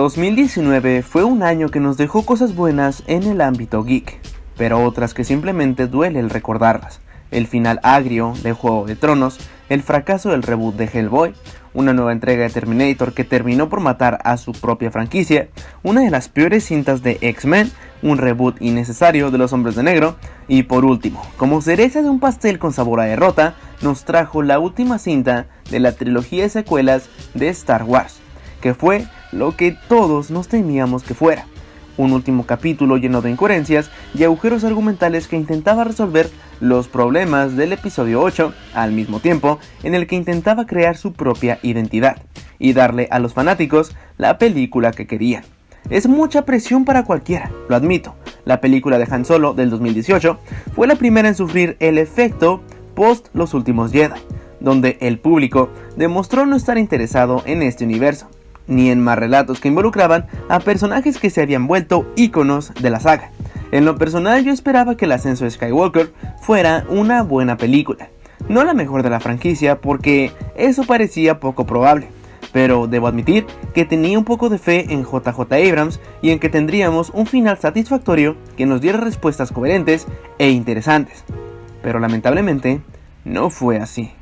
2019 fue un año que nos dejó cosas buenas en el ámbito geek, pero otras que simplemente duele el recordarlas. El final agrio de Juego de Tronos, el fracaso del reboot de Hellboy, una nueva entrega de Terminator que terminó por matar a su propia franquicia, una de las peores cintas de X-Men, un reboot innecesario de Los Hombres de Negro, y por último, como cereza de un pastel con sabor a derrota, nos trajo la última cinta de la trilogía de secuelas de Star Wars, que fue lo que todos nos temíamos que fuera. Un último capítulo lleno de incoherencias y agujeros argumentales que intentaba resolver los problemas del episodio 8 al mismo tiempo en el que intentaba crear su propia identidad y darle a los fanáticos la película que querían. Es mucha presión para cualquiera, lo admito. La película de Han Solo del 2018 fue la primera en sufrir el efecto post Los Últimos Jedi, donde el público demostró no estar interesado en este universo, ni en más relatos que involucraban a personajes que se habían vuelto íconos de la saga. En lo personal, yo esperaba que el ascenso de Skywalker fuera una buena película, no la mejor de la franquicia porque eso parecía poco probable, pero debo admitir que tenía un poco de fe en JJ Abrams y en que tendríamos un final satisfactorio que nos diera respuestas coherentes e interesantes, pero lamentablemente no fue así.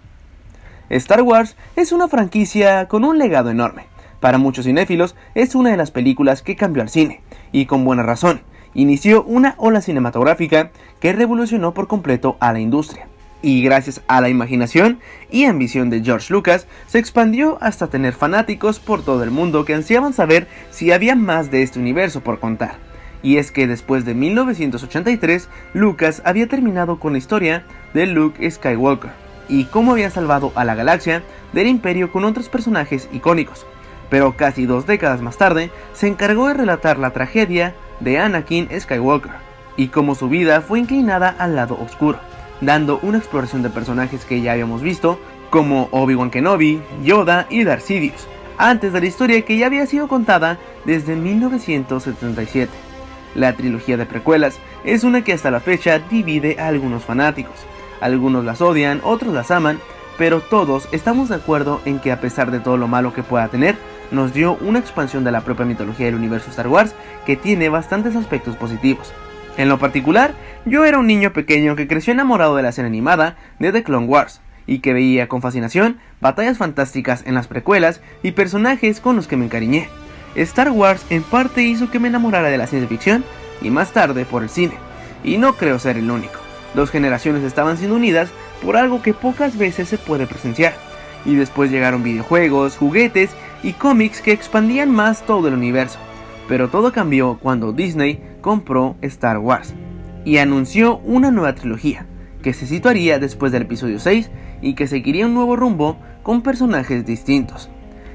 Star Wars es una franquicia con un legado enorme. Para muchos cinéfilos es una de las películas que cambió al cine, y con buena razón. Inició una ola cinematográfica que revolucionó por completo a la industria, y gracias a la imaginación y ambición de George Lucas, se expandió hasta tener fanáticos por todo el mundo que ansiaban saber si había más de este universo por contar. Y es que después de 1983, Lucas había terminado con la historia de Luke Skywalker, y cómo había salvado a la galaxia del Imperio con otros personajes icónicos. Pero casi 2 décadas más tarde, se encargó de relatar la tragedia de Anakin Skywalker, y cómo su vida fue inclinada al lado oscuro, dando una exploración de personajes que ya habíamos visto, como Obi-Wan Kenobi, Yoda y Darth Sidious, antes de la historia que ya había sido contada desde 1977. La trilogía de precuelas es una que hasta la fecha divide a algunos fanáticos. Algunos las odian, otros las aman, pero todos estamos de acuerdo en que a pesar de todo lo malo que pueda tener, nos dio una expansión de la propia mitología del universo Star Wars que tiene bastantes aspectos positivos. En lo particular, yo era un niño pequeño que creció enamorado de la serie animada de The Clone Wars, y que veía con fascinación batallas fantásticas en las precuelas y personajes con los que me encariñé. Star Wars en parte hizo que me enamorara de la ciencia ficción y más tarde por el cine, y no creo ser el único. 2 generaciones estaban siendo unidas por algo que pocas veces se puede presenciar, y después llegaron videojuegos, juguetes y cómics que expandían más todo el universo. Pero todo cambió cuando Disney compró Star Wars y anunció una nueva trilogía que se situaría después del episodio 6 y que seguiría un nuevo rumbo con personajes distintos.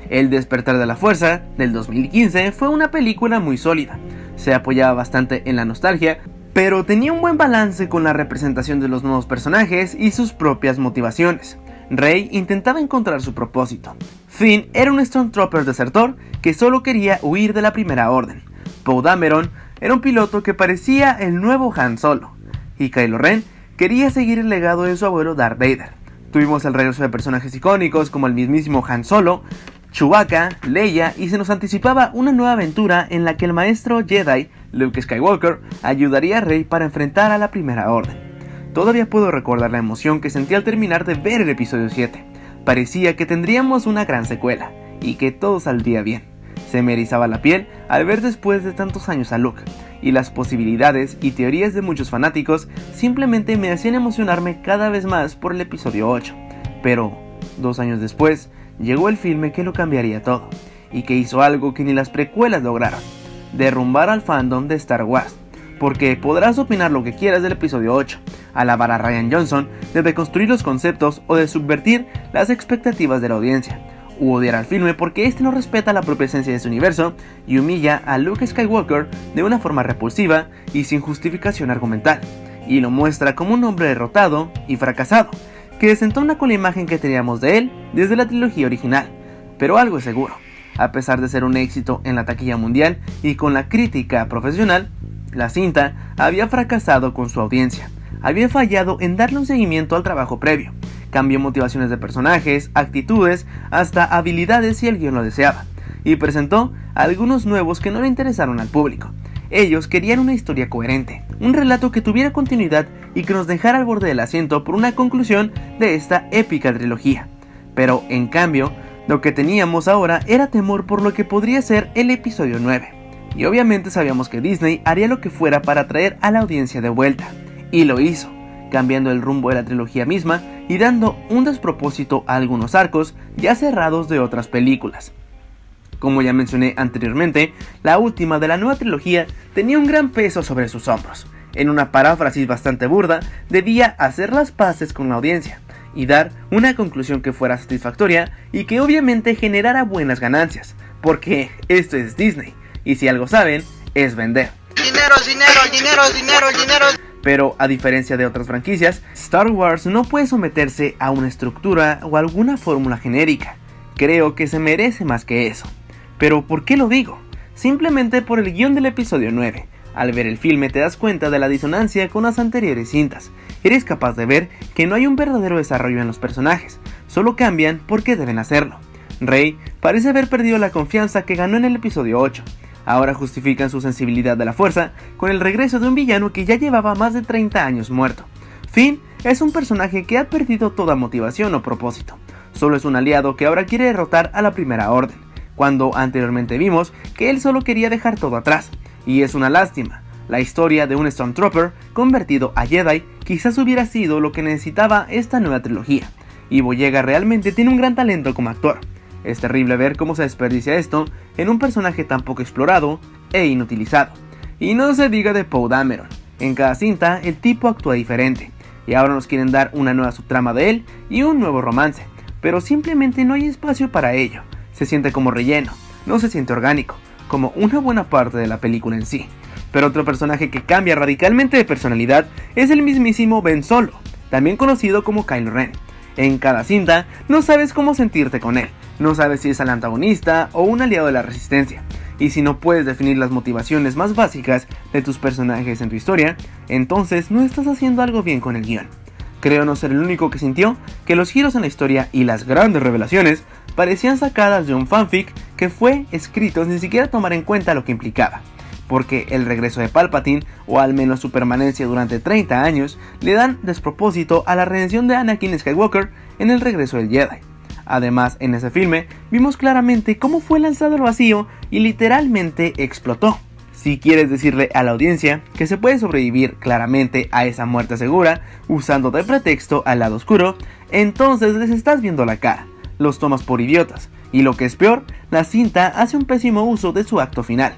El Despertar de la Fuerza del 2015 fue una película muy sólida, se apoyaba bastante en la nostalgia, pero tenía un buen balance con la representación de los nuevos personajes y sus propias motivaciones. Rey intentaba encontrar su propósito. Finn era un Stormtrooper desertor que solo quería huir de la Primera Orden. Poe Dameron era un piloto que parecía el nuevo Han Solo. Y Kylo Ren quería seguir el legado de su abuelo Darth Vader. Tuvimos el regreso de personajes icónicos como el mismísimo Han Solo, Chewbacca, Leia, y se nos anticipaba una nueva aventura en la que el maestro Jedi, Luke Skywalker, ayudaría a Rey para enfrentar a la Primera Orden. Todavía puedo recordar la emoción que sentí al terminar de ver el episodio 7. Parecía que tendríamos una gran secuela, y que todo saldría bien. Se me erizaba la piel al ver después de tantos años a Luke, y las posibilidades y teorías de muchos fanáticos simplemente me hacían emocionarme cada vez más por el episodio 8. Pero, 2 años después, llegó el filme que lo cambiaría todo, y que hizo algo que ni las precuelas lograron: derrumbar al fandom de Star Wars. Porque podrás opinar lo que quieras del episodio 8, alabar a Rian Johnson, de deconstruir los conceptos o de subvertir las expectativas de la audiencia, u odiar al filme porque este no respeta la propia esencia de su universo y humilla a Luke Skywalker de una forma repulsiva y sin justificación argumental, y lo muestra como un hombre derrotado y fracasado, que desentona con la imagen que teníamos de él desde la trilogía original. Pero algo es seguro: a pesar de ser un éxito en la taquilla mundial y con la crítica profesional, la cinta había fracasado con su audiencia, había fallado en darle un seguimiento al trabajo previo, cambió motivaciones de personajes, actitudes, hasta habilidades si el guion lo deseaba, y presentó algunos nuevos que no le interesaron al público. Ellos querían una historia coherente, un relato que tuviera continuidad y que nos dejara al borde del asiento por una conclusión de esta épica trilogía. Pero, en cambio, lo que teníamos ahora era temor por lo que podría ser el episodio 9. Y obviamente sabíamos que Disney haría lo que fuera para traer a la audiencia de vuelta. Y lo hizo, cambiando el rumbo de la trilogía misma y dando un despropósito a algunos arcos ya cerrados de otras películas. Como ya mencioné anteriormente, la última de la nueva trilogía tenía un gran peso sobre sus hombros. En una paráfrasis bastante burda, debía hacer las paces con la audiencia y dar una conclusión que fuera satisfactoria y que obviamente generara buenas ganancias, porque esto es Disney, y si algo saben, es vender. Dinero, dinero, dinero, dinero, dinero. Pero, a diferencia de otras franquicias, Star Wars no puede someterse a una estructura o alguna fórmula genérica. Creo que se merece más que eso. Pero, ¿por qué lo digo? Simplemente por el guión del episodio 9. Al ver el filme te das cuenta de la disonancia con las anteriores cintas. Eres capaz de ver que no hay un verdadero desarrollo en los personajes, solo cambian porque deben hacerlo. Rey parece haber perdido la confianza que ganó en el episodio 8. Ahora justifican su sensibilidad de la fuerza con el regreso de un villano que ya llevaba más de 30 años muerto. Finn es un personaje que ha perdido toda motivación o propósito. Solo es un aliado que ahora quiere derrotar a la Primera Orden, cuando anteriormente vimos que él solo quería dejar todo atrás. Y es una lástima. La historia de un Stormtrooper convertido a Jedi quizás hubiera sido lo que necesitaba esta nueva trilogía. Y Boyega realmente tiene un gran talento como actor. Es terrible ver cómo se desperdicia esto en un personaje tan poco explorado e inutilizado. Y no se diga de Poe Dameron. En cada cinta el tipo actúa diferente. Y ahora nos quieren dar una nueva subtrama de él y un nuevo romance. Pero simplemente no hay espacio para ello. Se siente como relleno, no se siente orgánico, como una buena parte de la película en sí. Pero otro personaje que cambia radicalmente de personalidad es el mismísimo Ben Solo, también conocido como Kylo Ren. En cada cinta no sabes cómo sentirte con él, no sabes si es el antagonista o un aliado de la resistencia. Y si no puedes definir las motivaciones más básicas de tus personajes en tu historia, entonces no estás haciendo algo bien con el guión. Creo no ser el único que sintió que los giros en la historia y las grandes revelaciones parecían sacadas de un fanfic que fue escrito sin siquiera tomar en cuenta lo que implicaba. Porque el regreso de Palpatine, o al menos su permanencia durante 30 años, le dan despropósito a la redención de Anakin Skywalker en el regreso del Jedi. Además, en ese filme, vimos claramente cómo fue lanzado al vacío y literalmente explotó. Si quieres decirle a la audiencia que se puede sobrevivir claramente a esa muerte segura usando de pretexto al lado oscuro, entonces les estás viendo la cara, los tomas por idiotas, y lo que es peor, la cinta hace un pésimo uso de su acto final,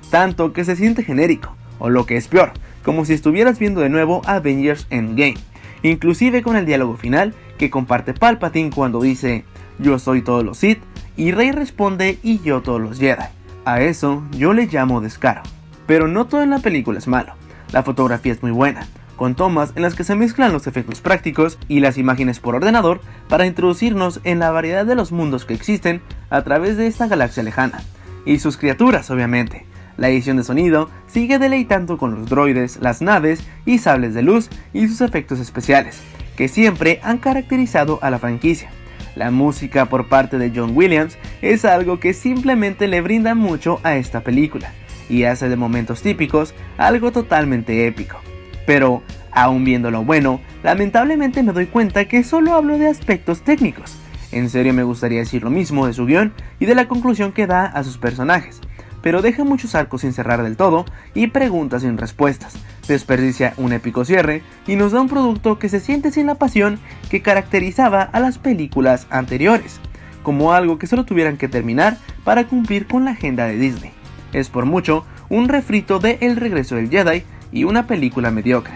tanto que se siente genérico, o lo que es peor, como si estuvieras viendo de nuevo Avengers Endgame, inclusive con el diálogo final que comparte Palpatine cuando dice "Yo soy todos los Sith" y Rey responde "y yo todos los Jedi". A eso yo le llamo descaro. Pero no todo en la película es malo. La fotografía es muy buena, con tomas en las que se mezclan los efectos prácticos y las imágenes por ordenador para introducirnos en la variedad de los mundos que existen a través de esta galaxia lejana. Y sus criaturas, obviamente. La edición de sonido sigue deleitando con los droides, las naves y sables de luz y sus efectos especiales, que siempre han caracterizado a la franquicia. La música por parte de John Williams es algo que simplemente le brinda mucho a esta película y hace de momentos típicos algo totalmente épico. Pero, aún viendo lo bueno, lamentablemente me doy cuenta que solo hablo de aspectos técnicos. En serio me gustaría decir lo mismo de su guión y de la conclusión que da a sus personajes, pero deja muchos arcos sin cerrar del todo y preguntas sin respuestas, desperdicia un épico cierre y nos da un producto que se siente sin la pasión que caracterizaba a las películas anteriores, como algo que solo tuvieran que terminar para cumplir con la agenda de Disney. Es por mucho un refrito de El regreso del Jedi y una película mediocre.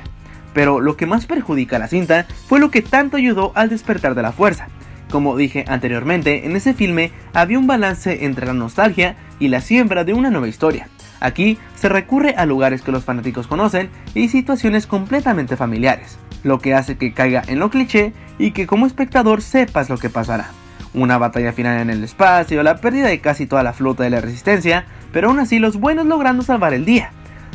Pero lo que más perjudica a la cinta fue lo que tanto ayudó al despertar de la fuerza. Como dije anteriormente, en ese filme había un balance entre la nostalgia y la siembra de una nueva historia. Aquí se recurre a lugares que los fanáticos conocen y situaciones completamente familiares, lo que hace que caiga en lo cliché y que como espectador sepas lo que pasará. Una batalla final en el espacio, la pérdida de casi toda la flota de la Resistencia, pero aún así los buenos logrando salvar el día.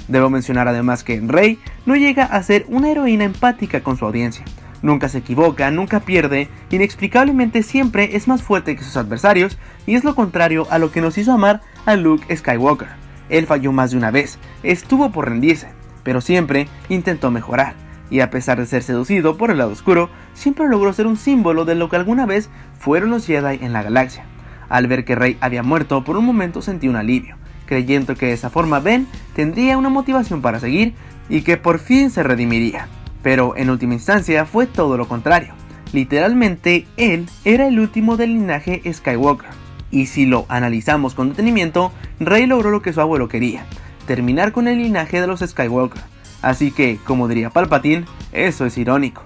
Debo mencionar además que Rey no llega a ser una heroína empática con su audiencia, Nunca se equivoca, nunca pierde, inexplicablemente siempre es más fuerte que sus adversarios y es lo contrario a lo que nos hizo amar a Luke Skywalker. Él falló más de una vez, estuvo por rendirse, pero siempre intentó mejorar, y a pesar de ser seducido por el lado oscuro, siempre logró ser un símbolo de lo que alguna vez fueron los Jedi en la galaxia. Al ver que Rey había muerto, por un momento sentí un alivio, creyendo que de esa forma Ben tendría una motivación para seguir y que por fin se redimiría. Pero en última instancia fue todo lo contrario. Literalmente él era el último del linaje Skywalker. Y si lo analizamos con detenimiento, Rey logró lo que su abuelo quería, terminar con el linaje de los Skywalker. Así que, como diría Palpatine, eso es irónico.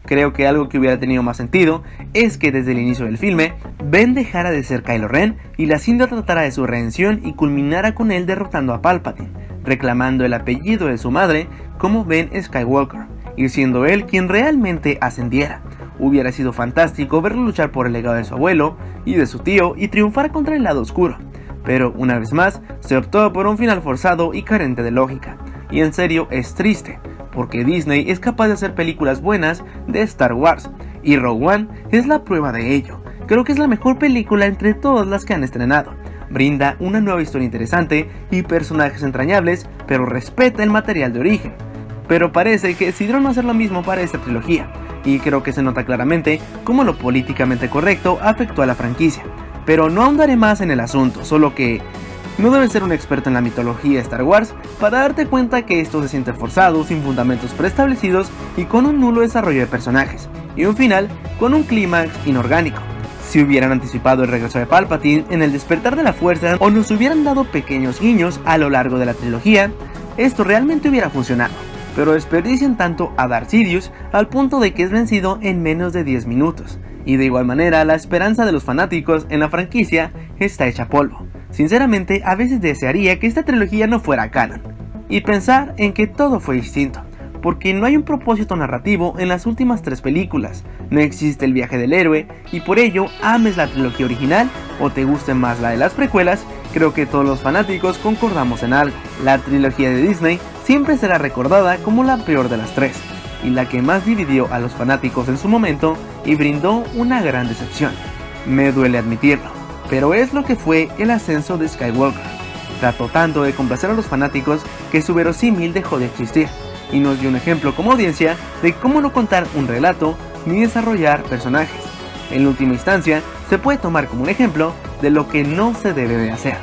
Creo que algo que hubiera tenido más sentido es que desde el inicio del filme, Ben dejara de ser Kylo Ren y la cinta tratara de su redención y culminara con él derrotando a Palpatine, reclamando el apellido de su madre como Ben Skywalker, y siendo él quien realmente ascendiera. Hubiera sido fantástico verlo luchar por el legado de su abuelo y de su tío y triunfar contra el lado oscuro, pero una vez más se optó por un final forzado y carente de lógica, y en serio es triste, porque Disney es capaz de hacer películas buenas de Star Wars, y Rogue One es la prueba de ello. Creo que es la mejor película entre todas las que han estrenado. Brinda una nueva historia interesante y personajes entrañables, pero respeta el material de origen. Pero parece que decidieron no hacer lo mismo para esta trilogía, y creo que se nota claramente cómo lo políticamente correcto afectó a la franquicia. Pero no ahondaré más en el asunto, solo que no debes ser un experto en la mitología de Star Wars para darte cuenta que esto se siente forzado, sin fundamentos preestablecidos y con un nulo desarrollo de personajes, y un final con un clímax inorgánico. Si hubieran anticipado el regreso de Palpatine en el despertar de la fuerza o nos hubieran dado pequeños guiños a lo largo de la trilogía, esto realmente hubiera funcionado, pero desperdician tanto a Darth Sidious al punto de que es vencido en menos de 10 minutos, y de igual manera la esperanza de los fanáticos en la franquicia está hecha polvo. Sinceramente, a veces desearía que esta trilogía no fuera canon, y pensar en que todo fue distinto, porque no hay un propósito narrativo en las últimas 3 películas, no existe el viaje del héroe, y por ello, ames la trilogía original o te guste más la de las precuelas, creo que todos los fanáticos concordamos en algo: la trilogía de Disney siempre será recordada como la peor de las 3, y la que más dividió a los fanáticos en su momento y brindó una gran decepción. Me duele admitirlo, pero es lo que fue el ascenso de Skywalker. Trató tanto de complacer a los fanáticos que su verosímil dejó de existir, y nos dio un ejemplo como audiencia de cómo no contar un relato ni desarrollar personajes. En última instancia, se puede tomar como un ejemplo de lo que no se debe de hacer.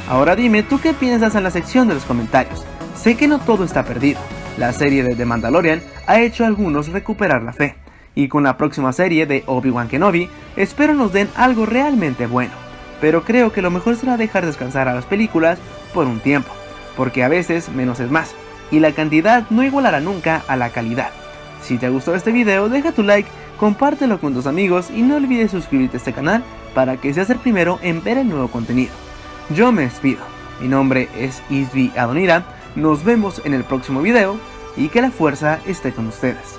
Ahora dime tú qué piensas en la sección de los comentarios. Sé que no todo está perdido. La serie de The Mandalorian ha hecho a algunos recuperar la fe, y con la próxima serie de Obi-Wan Kenobi espero nos den algo realmente bueno, pero creo que lo mejor será dejar descansar a las películas por un tiempo, porque a veces menos es más, y la cantidad no igualará nunca a la calidad. Si te gustó este video, deja tu like, compártelo con tus amigos y no olvides suscribirte a este canal para que seas el primero en ver el nuevo contenido. Yo me despido, mi nombre es Isbi Adonira, nos vemos en el próximo video y que la fuerza esté con ustedes.